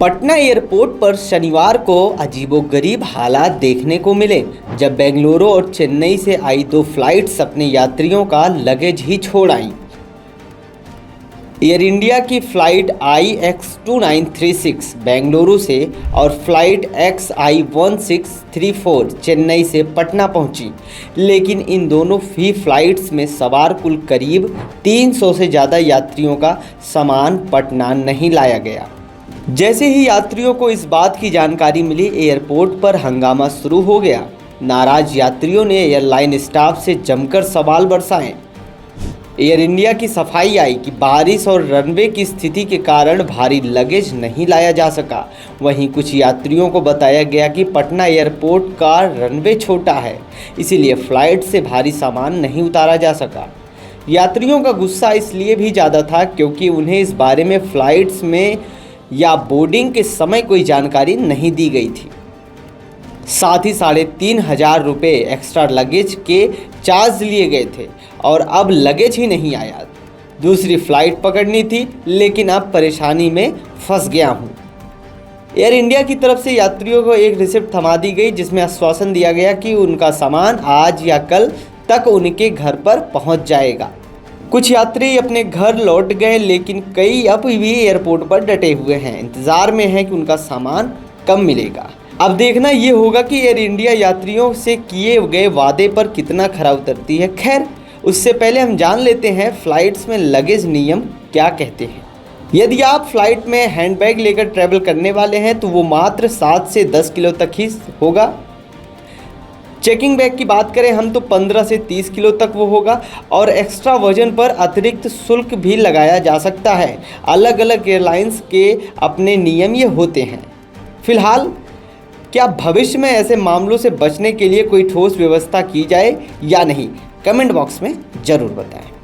Patna airport पर शनिवार को अजीबोगरीब हालात देखने को मिले जब बेंगलुरु और चेन्नई से आई दो फ्लाइट्स अपने यात्रियों का लगेज ही छोड़ आईं। एयर इंडिया की फ़्लाइट IX2936 बेंगलुरु से और फ्लाइट XI1634 चेन्नई से पटना पहुंची, लेकिन इन दोनों ही फ्लाइट्स में सवार कुल करीब 300 से ज़्यादा यात्रियों का सामान पटना नहीं लाया गया। जैसे ही यात्रियों को इस बात की जानकारी मिली, एयरपोर्ट पर हंगामा शुरू हो गया। नाराज यात्रियों ने एयरलाइन स्टाफ से जमकर सवाल बरसाए। एयर इंडिया की सफाई आई कि बारिश और रनवे की स्थिति के कारण भारी लगेज नहीं लाया जा सका। वहीं कुछ यात्रियों को बताया गया कि पटना एयरपोर्ट का रनवे छोटा है, इसीलिए फ़्लाइट से भारी सामान नहीं उतारा जा सका। यात्रियों का गुस्सा इसलिए भी ज़्यादा था क्योंकि उन्हें इस बारे में फ़्लाइट्स में या बोर्डिंग के समय कोई जानकारी नहीं दी गई थी। साथ ही 3,500 रुपये एक्स्ट्रा लगेज के चार्ज लिए गए थे और अब लगेज ही नहीं आया। दूसरी फ़्लाइट पकड़नी थी, लेकिन अब परेशानी में फंस गया हूँ। एयर इंडिया की तरफ से यात्रियों को एक रिसिप्ट थमा दी गई जिसमें आश्वासन दिया गया कि उनका सामान आज या कल तक उनके घर पर पहुँच जाएगा। कुछ यात्री अपने घर लौट गए, लेकिन कई अब भी एयरपोर्ट पर डटे हुए हैं, इंतज़ार में हैं कि उनका सामान कब मिलेगा। अब देखना ये होगा कि एयर इंडिया यात्रियों से किए गए वादे पर कितना खरा उतरती है। खैर, उससे पहले हम जान लेते हैं फ़्लाइट्स में लगेज नियम क्या कहते हैं। यदि आप फ़्लाइट में हैंडबैग लेकर ट्रैवल करने वाले हैं तो वो मात्र 7 से 10 किलो तक ही होगा। चेकिंग बैग की बात करें हम तो 15 से 30 किलो तक वो होगा और एक्स्ट्रा वजन पर अतिरिक्त शुल्क भी लगाया जा सकता है। अलग अलग एयरलाइंस के अपने नियम ये होते हैं। फिलहाल क्या भविष्य में ऐसे मामलों से बचने के लिए कोई ठोस व्यवस्था की जाए या नहीं, कमेंट बॉक्स में ज़रूर बताएं।